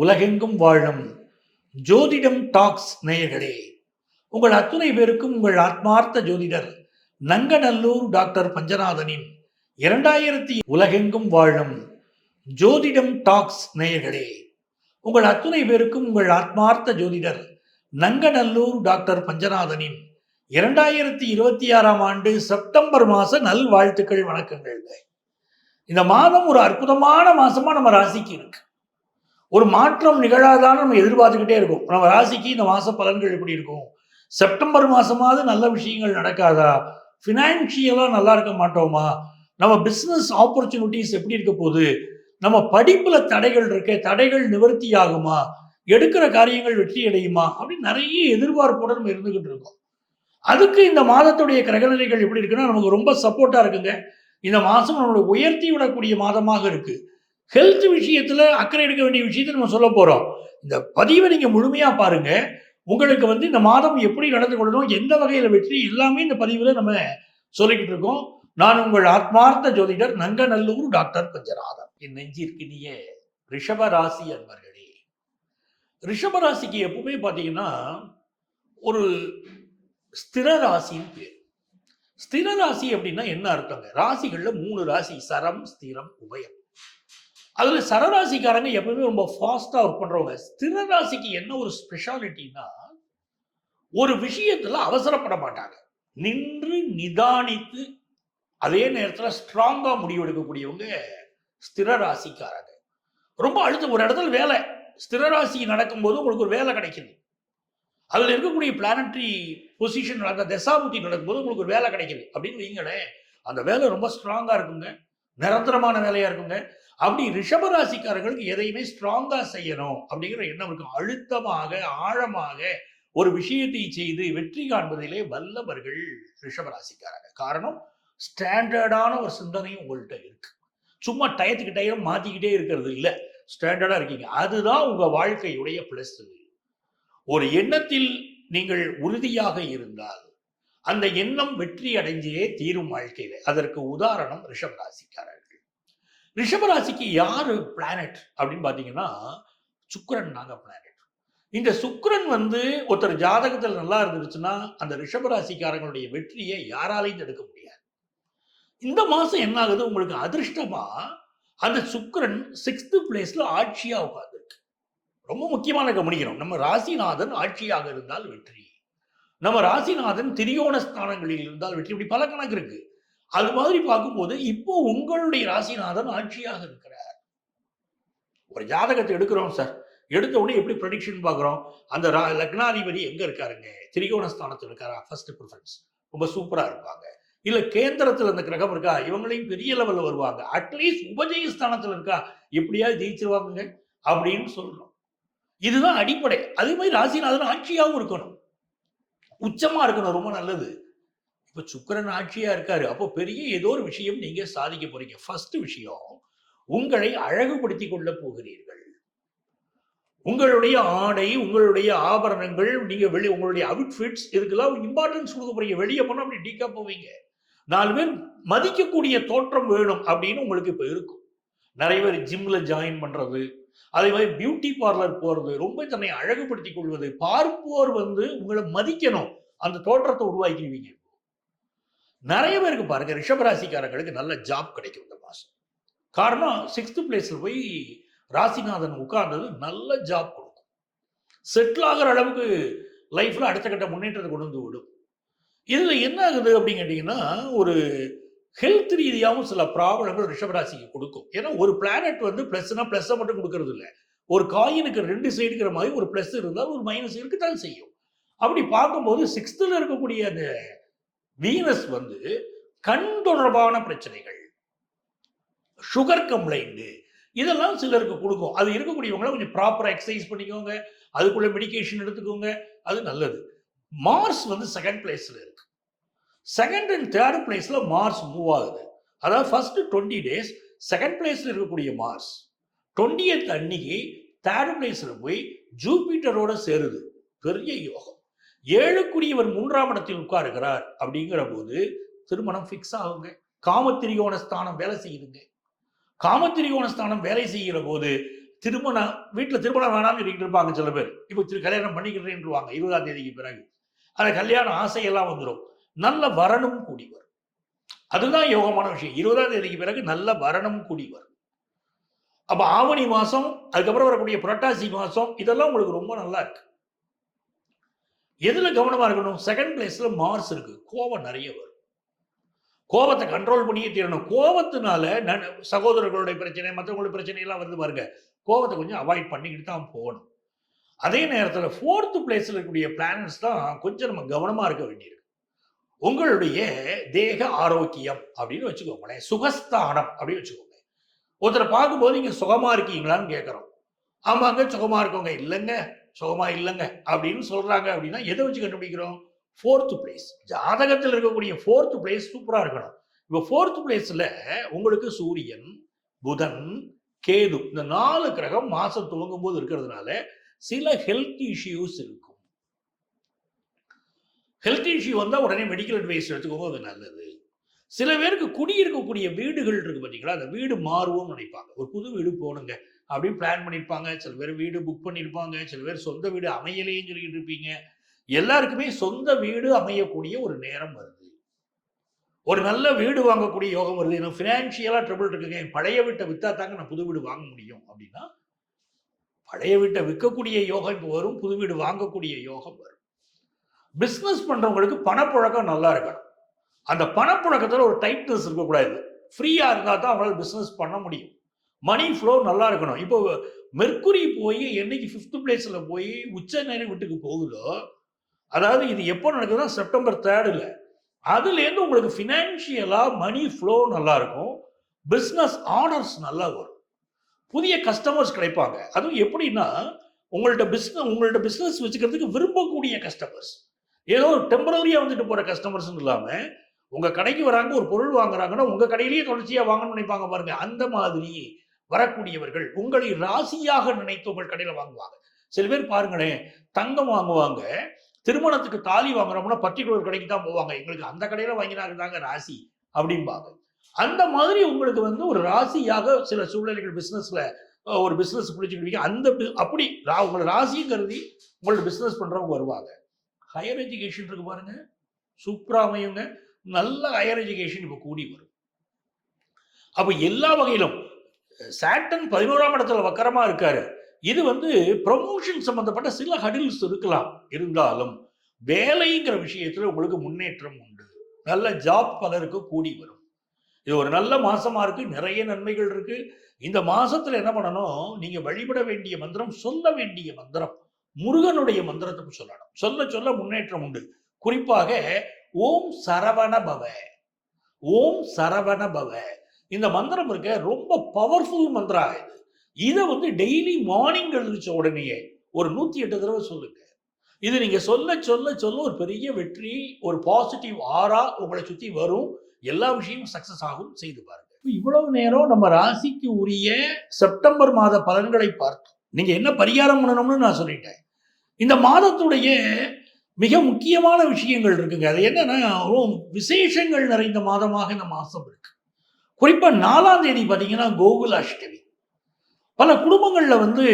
உலகெங்கும் வாழும் ஜோதிடம் டாக்ஸ் நேயர்களே, உங்கள் அத்துணை பேருக்கும் உங்கள் ஆத்மார்த்த ஜோதிடர் நங்கநல்லூர் டாக்டர் பஞ்சநாதனின் 2000 உலகெங்கும் வாழும் ஜோதிடம் டாக்ஸ் நேயர்களே, உங்கள் அத்துணை பேருக்கும் உங்கள் ஆத்மார்த்த ஜோதிடர் நங்கநல்லூர் டாக்டர் பஞ்சநாதனின் 2026ஆம் ஆண்டு செப்டம்பர் மாச நல்வாழ்த்துக்கள், வணக்கங்கள். இந்த மாதம் ஒரு அற்புதமான மாசமா நம்ம ராசிக்கு இருக்கு. ஒரு மாற்றம் நிகழாதான்னு நம்ம எதிர்பார்த்துக்கிட்டே இருக்கோம். நம்ம ராசிக்கு இந்த மாச பலன்கள் எப்படி இருக்கும், செப்டம்பர் மாசமாவது நல்ல விஷயங்கள் நடக்காதா, பினான்சியலா நல்லா இருக்க மாட்டோமா, நம்ம பிசினஸ் ஆப்பர்ச்சுனிட்டிஸ் எப்படி இருக்க போகுது, நம்ம படிப்புல தடைகள் இருக்க, தடைகள் நிவர்த்தி ஆகுமா, எடுக்கிற காரியங்கள் வெற்றி அடையுமா அப்படின்னு நிறைய எதிர்பார்ப்போட நம்ம இருந்துகிட்டு இருக்கோம். அதுக்கு இந்த மாதத்துடைய கிரகநிலைகள் எப்படி இருக்குன்னா நமக்கு ரொம்ப சப்போர்ட்டா இருக்குங்க. இந்த மாசம் நம்மளை உயர்த்தி விடக்கூடிய மாதமாக இருக்கு. ஹெல்த் விஷயத்துல அக்கறை எடுக்க வேண்டிய விஷயத்தை நம்ம சொல்ல போறோம். இந்த பதிவை நீங்க முழுமையா பாருங்க. உங்களுக்கு இந்த மாதம் எப்படி நடந்து கொள்ளணும், எந்த வகையில வெற்றி, எல்லாமே இந்த பதிவுல நம்ம சொல்லிக்கிட்டு இருக்கோம். நான் உங்கள் ஆத்மார்த்த ஜோதிடர் நங்கநல்லூர் டாக்டர் பஞ்சநாதன். என் நெஞ்சிற்கினிய ரிஷப ராசி அன்பர்களே, ரிஷப ராசிக்கு எப்பவுமே பாத்தீங்கன்னா ஒரு ஸ்திர ராசின்னு பேர். ஸ்திர ராசி அப்படின்னா என்ன அர்த்தங்க? ராசிகள்ல 3 ராசி: சரம், ஸ்திரம், உபயம். அதுல சரராசிக்காரங்க எப்பவுமே ரொம்ப ஃபாஸ்டா ஒர்க் பண்றவங்க. ஸ்திர ராசிக்கு என்ன ஒரு ஸ்பெஷாலிட்டினா, ஒரு விஷயத்துல அவசரப்பட மாட்டாங்க. நின்று நிதானித்து அதே நேரத்துல ஸ்ட்ராங்கா முடிவெடுக்கக்கூடியவங்க ஸ்திர ராசிக்காரங்க. ரொம்ப அழுத்த ஒரு இடத்துல வேலை, ஸ்திர ராசி நடக்கும்போது உங்களுக்கு ஒரு வேலை கிடைக்குது. அதுல இருக்கக்கூடிய பிளானட்டரி பொசிஷன், அந்த தசாபுத்தி நடக்கும்போது உங்களுக்கு ஒரு வேலை கிடைக்குது அப்படின்னு வைங்களேன். அந்த வேலை ரொம்ப ஸ்ட்ராங்கா இருக்குங்க, நிரந்தரமான வேலையா இருக்குங்க. அப்படி ரிஷபராசிக்காரர்களுக்கு எதையுமே ஸ்ட்ராங்கா செய்யணும் அப்படிங்கிற எண்ணம் இருக்கும். அழுத்தமாக ஆழமாக ஒரு விஷயத்தை செய்து வெற்றி காண்பதிலே வல்லவர்கள் ரிஷபராசிக்காரங்க. காரணம், ஸ்டாண்டர்டான ஒரு சிந்தனை உங்கள்கிட்ட இருக்கு. சும்மா டயத்துக்கு டயம் மாத்திக்கிட்டே இருக்கிறது இல்லை, ஸ்டாண்டர்டா இருக்கீங்க. அதுதான் உங்க வாழ்க்கையுடைய பிளஸ். ஒரு எண்ணத்தில் நீங்கள் உறுதியாக இருந்தால் அந்த எண்ணம் வெற்றி அடைஞ்சே தீரும் வாழ்க்கையில. அதற்கு உதாரணம் ரிஷபராசிக்காரர்கள். ரிஷபராசிக்கு யாரு பிளானட் அப்படின்னு பாத்தீங்கன்னா சுக்கிரன் தாங்க பிளானட். இந்த சுக்கிரன் ஒருத்தர் ஜாதகத்தில் நல்லா இருந்துச்சுன்னா அந்த ரிஷபராசிக்காரங்களுடைய வெற்றியை யாராலையும் தடுக்க முடியாது. இந்த மாசம் என்ன ஆகுது, உங்களுக்கு அதிர்ஷ்டமா அந்த சுக்கிரன் 6th பிளேஸ்ல ஆட்சியா உட்கார்ந்துருக்கு. ரொம்ப முக்கியமான கவனிக்கணும். நம்ம ராசிநாதன் ஆட்சியாக இருந்தால் வெற்றி, நம்ம ராசிநாதன் திரிகோண ஸ்தானங்களில் இருந்தால் வெற்றி. இப்படி பல கணக்கு இருக்கு. அது மாதிரி பார்க்கும்போது இப்போ உங்களுடைய ராசிநாதன் ஆட்சியாக இருக்கிறார். ஒரு ஜாதகத்தை எடுக்கிறோம் சார், எடுத்த உடனே எப்படி ப்ரெடிக்ஷன் பார்க்குறோம், அந்த லக்னாதிபதி எங்க இருக்காருங்க, திரிகோண ஸ்தானத்தில் இருக்காரா, ஃபர்ஸ்ட் ப்ரிஃபரன்ஸ், ரொம்ப சூப்பரா இருப்பாங்க. இல்ல கேந்திரத்தில் அந்த கிரகம் இருக்கா, இவங்களையும் பெரிய லெவல்ல வருவாங்க. அட்லீஸ்ட் உபஜய ஸ்தானத்தில் இருக்கா, எப்படியாவது ஜெயிச்சிருவாங்க அப்படின்னு சொல்றோம். இதுதான் அடிப்படை. அதே மாதிரி ராசிநாதன் ஆட்சியாகவும் இருக்கணும், உச்சமா இருக்கணும், ரொம்ப நல்லது. இப்ப சுக்கிரன் ஆட்சியா இருக்காரு, அப்போ பெரிய ஏதோ ஒரு விஷயம் நீங்க சாதிக்க போறீங்க. ஃபர்ஸ்ட் விஷயம், உங்களை அழகுபடுத்திக் கொள்ள போகிறீர்கள். உங்களுடைய ஆடை, உங்களுடைய ஆபரணங்கள், நீங்க உங்களுடைய அவுட்ஃபிட்ஸ், இதுக்கெல்லாம் இம்பார்ட்டன்ஸ் கொடுக்க போறீங்க. வெளியே போனா அப்படி டீக்கா போவீங்க. 4 பேர் மதிக்கக்கூடிய தோற்றம் வேணும் அப்படின்னு உங்களுக்கு இப்ப இருக்கும். நிறைய பேர் ஜிம்ல ஜாயின் பண்றது, அதே மாதிரி பியூட்டி பார்லர் போறது, ரொம்ப தன்னை அழகுபடுத்திக் கொள்வது, பார்ப்போர் உங்களை மதிக்கணும், அந்த தோற்றத்தை உருவாக்கிடுவீங்க. நிறைய பேருக்கு பாருங்க, ரிஷபராசிக்காரங்களுக்கு நல்ல ஜாப் கிடைக்கும் இந்த மாசம். காரணம், 6th பிளேஸ்ல போய் ராசிநாதன் உட்கார்ந்தது நல்ல ஜாப் கொடுக்கும். செட்டில் ஆகிற அளவுக்கு லைஃப்ல அடுத்த கட்ட முன்னேற்றத்தை கொண்டு விடும். இதுல என்ன ஆகுது அப்படின்னு கேட்டீங்கன்னா, ஒரு ஹெல்த் ரீதியாகவும் சில ப்ராப்ளங்கள் ரிஷபராசிக்கு கொடுக்கும். ஏன்னா ஒரு பிளானட் பிளஸ்னா பிளஸ் மட்டும் கொடுக்கறது இல்லை. ஒரு காயினுக்கு 2 சைடுங்கிற மாதிரி ஒரு பிளஸ் இருந்தால் ஒரு மைனஸ் இருக்குதான் செய்யும். அப்படி பார்க்கும்போது 6th இருக்கக்கூடிய அந்த வீனஸ் கண் தொடர்பான பிரச்சனைகள், சுகர் கம்ப்ளைண்ட், இதெல்லாம் சிலருக்கு கொடுக்கும். அது இருக்கக்கூடியவங்க கொஞ்சம் ப்ராப்பரா எக்ஸசைஸ் பண்ணிக்கோங்க, அதுக்குள்ள மெடிகேஷன் எடுத்துக்கோங்க, அது நல்லது. மார்ஸ் 2nd பிளேஸ்ல இருக்கு. 2nd and 3rd பிளேஸ்ல மார்ஸ் மூவ் ஆகுது. அதாவது ஃபர்ஸ்ட் 20 days 2nd பிளேஸ்ல இருக்கக்கூடிய மார்ஸ் 20th அன்னைக்கு 3rd பிளேஸ்ல போய் ஜூபிட்டரோட சேருது. பெரிய யோகம். 7க்குரியவர் 3ஆம் இடத்தில் உட்காருகிறார். அப்படிங்கிற போது திருமணம் பிக்ஸ் ஆகுங்க. காமத்திரிகோண ஸ்தானம் வேலை செய்யுதுங்க. காமத்திரிகோண ஸ்தானம் வேலை செய்கிற போது திருமணம் வீட்டில் திருமணம் வேணாம்னு சொல்லிக்கிட்டு இருப்பாங்க சில பேர். இப்போ கல்யாணம் பண்ணிக்கிறேன்ருவாங்க 20ஆம் தேதிக்கு பிறகு. அந்த கல்யாண ஆசையெல்லாம் வந்துடும். நல்ல வரனும் கூடி வரும். அதுதான் யோகமான விஷயம். 20ஆம் தேதிக்கு பிறகு நல்ல வரனும் கூடி வரும். அப்ப ஆவணி மாசம், அதுக்கப்புறம் வரக்கூடிய புரட்டாசி மாசம், இதெல்லாம் உங்களுக்கு ரொம்ப நல்லா இருக்கு. எதுல கவனமா இருக்கணும்? செகண்ட் பிளேஸ்ல மார்ஸ் இருக்கு. கோபம் நிறைய வரும். கோபத்தை கண்ட்ரோல் பண்ணியே தீரணும். கோபத்தினால சகோதரர்களுடைய பிரச்சனை, மற்றவங்களுடைய பிரச்சனை எல்லாம் வந்து பாருங்க. கோபத்தை கொஞ்சம் அவாய்ட் பண்ணிக்கிட்டு தான் போகணும். அதே நேரத்தில் 4th பிளேஸ்ல இருக்கக்கூடிய பிளானட்ஸ் தான் கொஞ்சம் நம்ம கவனமா இருக்க வேண்டியிருக்கு. உங்களுடைய தேக ஆரோக்கியம் அப்படின்னு வச்சுக்கோங்களேன், சுகஸ்தானம் அப்படின்னு வச்சுக்கோங்க. ஒருத்தரை பார்க்கும்போது நீங்க சுகமா இருக்கீங்களான்னு கேட்கறோம். ஆமாங்க சுகமா இருக்கோங்க. இல்லைங்க சுகமா இல்லைங்க அப்படின்னு சொல்றாங்க. அப்படின்னா எதை வச்சு கண்டுபிடிக்கிறோம்? 4th place. ஜாதகத்தில் இருக்கக்கூடிய 4th பிளேஸ் சூப்பரா இருக்கணும். இப்போ 4th பிளேஸ்ல உங்களுக்கு சூரியன், புதன், கேது இந்த 4 கிரகம் மாசம் துவங்கும் போது இருக்கிறதுனால சில ஹெல்த் இஷ்யூஸ் இருக்கும். ஹெல்த் இஷ்யூ வந்தா உடனே மெடிக்கல் அட்வைஸ் எடுத்துக்கோங்க, அது நல்லது. சில பேருக்கு குடியிருக்கக்கூடிய வீடுகள் இருக்கு பார்த்தீங்களா, அந்த வீடு மாறுவோம்னு நினைப்பாங்க. ஒரு புது வீடு போகணுங்க அப்படின்னு பிளான் பண்ணியிருப்பாங்க. சில பேர் வீடு புக் பண்ணியிருப்பாங்க. சில பேர் சொந்த வீடு அமையலேன்னு சொல்லிட்டு இருப்பீங்க. எல்லாருக்குமே சொந்த வீடு அமையக்கூடிய ஒரு நேரம் வருது. ஒரு நல்ல வீடு வாங்கக்கூடிய யோகம் வருது. எனக்கு ஃபினான்ஷியலா ட்ரபிள் இருக்குங்க, என் பழைய வீட்டை வித்தா தாங்க நான் புது வீடு வாங்க முடியும் அப்படின்னா, பழைய வீட்டை விற்கக்கூடிய யோகம் இப்போ வரும், புது வீடு வாங்கக்கூடிய யோகம் வரும். பிஸ்னஸ் பண்றவங்களுக்கு பணப்புழக்கம் நல்லா இருக்கணும். அந்த பணப்புழக்கத்தில் ஒரு டைட்னஸ் இருக்கக்கூடாது. ஃப்ரீயா இருந்தால் தான் அவங்களால பிஸ்னஸ் பண்ண முடியும். மணி ஃப்ளோ நல்லா இருக்கணும். இப்போ மெர்க்குரி போய் என்னைக்கு 5th பிளேஸ்ல போய் உச்ச நேர வீட்டுக்கு போகுதோ, அதாவது இது எப்போ நடக்குதுன்னா செப்டம்பர் 3 அதுலேருந்து உங்களுக்கு ஃபினான்ஷியலா மணி ஃப்ளோ நல்லா இருக்கும். பிஸ்னஸ் ஆர்டர்ஸ் நல்லா வரும். புதிய கஸ்டமர்ஸ் கிடைப்பாங்க. அதுவும் எப்படின்னா உங்கள்ட்ட பிஸ்னஸ் வச்சுக்கிறதுக்கு விரும்பக்கூடிய கஸ்டமர்ஸ். ஏதோ ஒரு டெம்பரரியா வந்துட்டு போற கஸ்டமர்ஸ் இல்லாம உங்க கடைக்கு வராங்க, ஒரு பொருள் வாங்குறாங்கன்னா உங்க கடையிலேயே தொடர்ச்சியா வாங்கணும்னு நினைப்பாங்க பாருங்க. அந்த மாதிரி வரக்கூடியவர்கள் உங்களை ராசியாக நினைத்து உங்கள் கடையில வாங்குவாங்க. சில பேர் பாருங்களேன், தங்கம் வாங்குவாங்க, திருமணத்துக்கு தாலி வாங்குறோம்னா பர்டிகுலர் கடைக்கு தான் போவாங்க. எங்களுக்கு அந்த கடையில வாங்கினாங்க தாங்க ராசி அப்படிம்பாங்க. அந்த மாதிரி உங்களுக்கு வந்து ஒரு ராசியாக சில சூழ்நிலைகள் பிசினஸ்ல ஒரு பிசினஸ் பிடிச்சிக்கிட்டீங்க, அந்த அப்படி உங்களை ராசியும் கருதி உங்களோட பிசினஸ் பண்றவங்க வருவாங்க. ஹையர் எஜுகேஷன் இருக்கு பாருங்க, சூப்பரா அமையுங்க. நல்ல ஹையர் எஜுகேஷன் இப்போ கூடி வரும். அப்ப எல்லா வகையிலும் சாட்டன் 11ஆம் இடத்துல வக்கரமா இருக்காரு. இது வந்து ப்ரமோஷன் சம்பந்தப்பட்ட சில ஹடில்ஸ் இருக்கலாம். இருந்தாலும் வேலைங்கிற விஷயத்துல உங்களுக்கு முன்னேற்றம் உண்டு. நல்ல ஜாப் பலருக்கு கூடி வரும். இது ஒரு நல்ல மாசமா இருக்கு, நிறைய நன்மைகள் இருக்கு. இந்த மாசத்துல என்ன பண்ணணும், நீங்க வழிபட வேண்டிய மந்திரம், சொல்ல வேண்டிய மந்திரம் முருகனுடைய மந்திரத்துக்கு சொல்லணும். சொல்ல சொல்ல முன்னேற்றம் உண்டு. குறிப்பாக ஓம் சரவண பவ, ஓம் சரவண பவ இந்த மந்திரம் இருக்க ரொம்ப பவர்ஃபுல் மந்திரா இது. இதை வந்து டெய்லி மார்னிங் எழுதிச்ச உடனேயே ஒரு 108 தடவை சொல்லுங்க. இது நீங்க சொல்ல சொல்ல சொல்ல ஒரு பெரிய வெற்றி, ஒரு பாசிட்டிவ் ஆரா உங்களை சுத்தி வரும். எல்லா விஷயமும் சக்சஸ் ஆகும். செய்து பாருங்க. இவ்வளவு நேரம் நம்ம ராசிக்கு உரிய செப்டம்பர் மாத பலன்களை பார்த்தோம். நீங்க என்ன பரிகாரம் பண்ணணும்னு நான் சொல்லிட்டேன். இந்த மாதத்துடைய மிக முக்கியமான விஷயங்கள் இருக்குங்க. அது என்னன்னா, விசேஷங்கள் நிறைந்த மாதமாக இந்த மாசம் இருக்கு. குறிப்பா 4ஆம் தேதி பார்த்தீங்கன்னா கோகுலாஷ்டமி. பல குடும்பங்கள்ல வந்து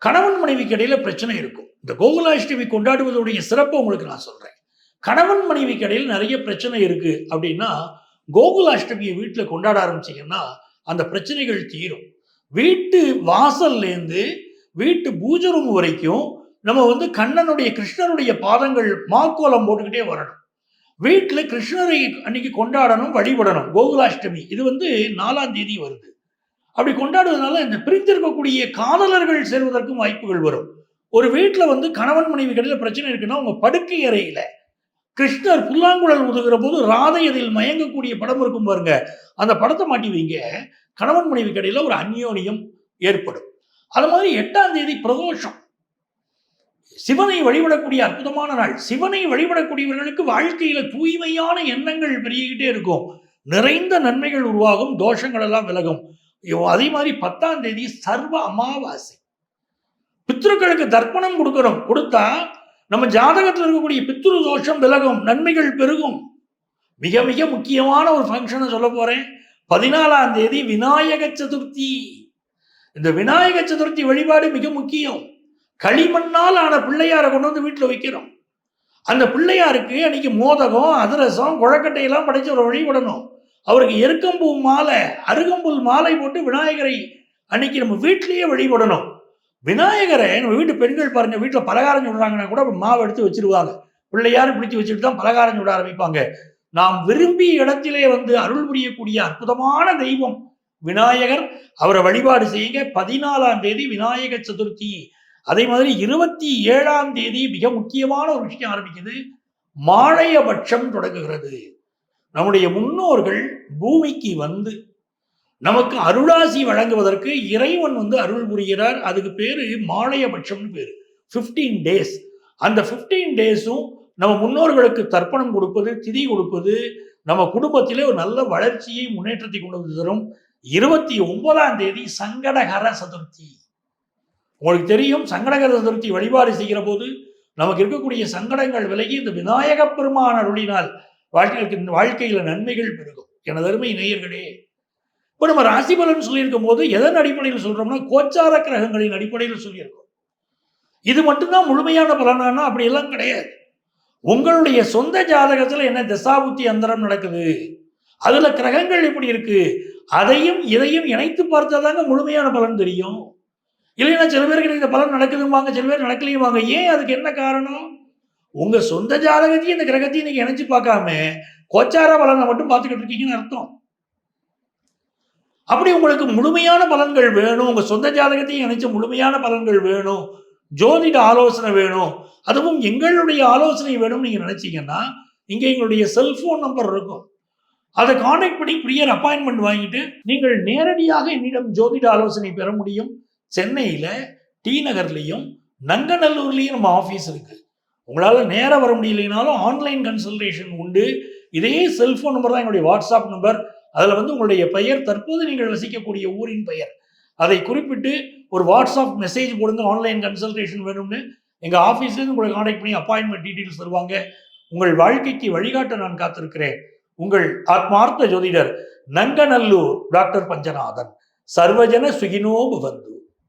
கணவன் மனைவிக்கு இடையில பிரச்சனை இருக்கும். இந்த கோகுலாஷ்டமி கொண்டாடுவதுடைய சிறப்பை உங்களுக்கு நான் சொல்றேன். கணவன் மனைவிக்கு இடையில நிறைய பிரச்சனை இருக்கு அப்படின்னா, கோகுலாஷ்டமியை வீட்டில் கொண்டாட ஆரம்பிச்சீங்கன்னா அந்த பிரச்சனைகள் தீரும். வீட்டு வாசல்லேருந்து வீட்டு பூஜை ரூம் வரைக்கும் நம்ம வந்து கண்ணனுடைய கிருஷ்ணனுடைய பாதங்கள் மாக்கோலம் போட்டுக்கிட்டே வரணும். வீட்டில் கிருஷ்ணரை அன்னைக்கு கொண்டாடணும், வழிபடணும். கோகுலாஷ்டமி இது வந்து 4ஆம் தேதி வருது. அப்படி கொண்டாடுவதனால இந்த பிரிந்திருக்கக்கூடிய காதலர்கள் சேர்வதற்கும் வாய்ப்புகள் வரும். ஒரு வீட்டில் வந்து கணவன் மனைவி கடையில் பிரச்சனை இருக்குன்னா, உங்க படுக்கை அறையில கிருஷ்ணர் புல்லாங்குழல் உதுகிற போது ராதை அதில் மயங்கக்கூடிய படம் இருக்கும் பாருங்க, அந்த படத்தை மாட்டி வைங்க. கணவன் மனைவி கடையில் ஒரு அந்யோன்யம் ஏற்படும். அது மாதிரி 8ஆம் தேதி பிரதோஷம், சிவனை வழிபடக்கூடிய அற்புதமான நாள். சிவனை வழிபடக்கூடியவர்களுக்கு வாழ்க்கையில தூய்மையான எண்ணங்கள் பெருகிக்கிட்டே இருக்கும். நிறைந்த நன்மைகள் உருவாகும், தோஷங்கள் எல்லாம் விலகும். அதே மாதிரி 10ஆம் தேதி சர்வ அமாவாசை. பித்ருக்களுக்கு தர்ப்பணம் கொடுக்கணும். கொடுத்தா நம்ம ஜாதகத்தில் இருக்கக்கூடிய பித்ரு தோஷம் விலகும், நன்மைகள் பெருகும். மிக மிக முக்கியமான ஒரு ஃபங்க்ஷனை சொல்ல போறேன். 14ஆம் தேதி விநாயக சதுர்த்தி. இந்த விநாயக சதுர்த்தி வழிபாடு மிக முக்கியம். களிமண்ணால் ஆன பிள்ளையாரை கொண்டு வந்து வீட்டில் வைக்கிறோம். அந்த பிள்ளையாருக்கு அன்னைக்கு மோதகம், அதிரசம், குழக்கட்டையெல்லாம் படைச்சு ஒரு வழிபடணும். அவருக்கு எருக்கம்பூ மாலை, அருகம்புல் மாலை போட்டு விநாயகரை அன்னைக்கு நம்ம வீட்டிலேயே வழிபடணும். விநாயகரை நம்ம வீட்டு பெண்கள் பாருங்க, வீட்டில் பலகாரம் சுடுறாங்கன்னா கூட மாவு எடுத்து வச்சிருவாங்க. பிள்ளையாரும் பிடிச்சி வச்சுட்டு தான் பலகாரம் சுட ஆரம்பிப்பாங்க. நாம் விரும்பிய இடத்திலே வந்து அருள் புரியக்கூடிய அற்புதமான தெய்வம் விநாயகர். அவரை வழிபாடு செய்யுங்க. 14ஆம் தேதி விநாயக சதுர்த்தி. அதே மாதிரி 27ஆம் தேதி மிக முக்கியமான ஒரு விஷயம் ஆரம்பிக்குது. மாழையபட்சம் தொடங்குகிறது. நம்முடைய முன்னோர்கள் பூமிக்கு வந்து நமக்கு அருளாசி வழங்குவதற்கு இறைவன் வந்து அருள் புரிகிறார். அதுக்கு பேரு மாழையபட்சம்னு பேரு. 15 days. அந்த 15 days-ம் நம்ம முன்னோர்களுக்கு தர்ப்பணம் கொடுப்பது, திதி கொடுப்பது, நம்ம குடும்பத்திலே ஒரு நல்ல வளர்ச்சியை, முன்னேற்றத்தை கொண்டு வந்து தரும். 29ஆம் தேதி சங்கடகர சதுர்த்தி. உங்களுக்கு தெரியும், சங்கடகர சதுர்த்தி வழிபாடு செய்கிற போது நமக்கு இருக்கக்கூடிய சங்கடங்கள் விலகி இந்த விநாயக பெருமான் அருளினால் வாழ்க்கையில நன்மைகள் பெருகும். எனது அருமை நேயர்களே, இப்போ நம்ம ராசி பலன் சொல்லியிருக்கும் போது எதன் அடிப்படையில் சொல்றோம்னா கோச்சார கிரகங்களின் அடிப்படையில் சொல்லியிருக்கோம். இது மட்டும்தான் முழுமையான பலனானா அப்படியெல்லாம் கிடையாது. உங்களுடைய சொந்த ஜாதகத்துல என்ன தசாபுத்தி அந்தரம் நடக்குது, அதுல கிரகங்கள் எப்படி இருக்கு, அதையும் இதையும் இணைத்து பார்த்தாதாங்க முழுமையான பலன் தெரியும். இல்லைன்னா சில பேருக்கு இந்த பலன் நடக்குதுவாங்க, சில பேர் நடக்கலையுவாங்க. ஏன்? அதுக்கு என்ன காரணம்? உங்க சொந்த ஜாதகத்தையும் இந்த கிரகத்தையும் நீங்க இணைச்சு பார்க்காம கோச்சார பலனை மட்டும் பார்த்துக்கிட்டு இருக்கீங்கன்னு அர்த்தம். அப்படி உங்களுக்கு முழுமையான பலன்கள் வேணும், உங்க சொந்த ஜாதகத்தையும் இணைச்ச முழுமையான பலன்கள் வேணும், ஜோதிட ஆலோசனை வேணும், அதுவும் எங்களுடைய ஆலோசனை வேணும் நீங்க நினைச்சீங்கன்னா இங்க எங்களுடைய செல்போன் நம்பர் இருக்கும். அதை கான்டாக்ட் பண்ணி ப்ரியர் அப்பாயின்மெண்ட் வாங்கிட்டு நீங்கள் நேரடியாக என்னிடம் ஜோதிட ஆலோசனை பெற முடியும். சென்னையில டி நகர்லையும் நங்கநல்லூர்லையும் நம்ம ஆஃபீஸ் இருக்கு. உங்களால் நேராக வர முடியலைனாலும் ஆன்லைன் கன்சல்டேஷன் உண்டு. இதே செல்போன் நம்பர் தான் என்னுடைய வாட்ஸ்அப் நம்பர். அதில் வந்து உங்களுடைய பெயர், தற்போது நீங்கள் வசிக்கக்கூடிய ஊரின் பெயர், அதை குறிப்பிட்டு ஒரு வாட்ஸ்அப் மெசேஜ் போடுங்க. ஆன்லைன் கன்சல்டேஷன் வேணும்னு எங்கள் ஆஃபீஸ்லேருந்து உங்களை கான்டாக்ட் பண்ணி அப்பாயின்மெண்ட் டீட்டெயில்ஸ் தருவாங்க. உங்கள் வாழ்க்கைக்கு வழிகாட்ட நான் காத்திருக்கிறேன். உங்கள் ஆத்மார்த்த ஜோதிடர் நங்கநல்லூர் டாக்டர் பஞ்சநாதன். சர்வஜன சுகினோ பவந்து.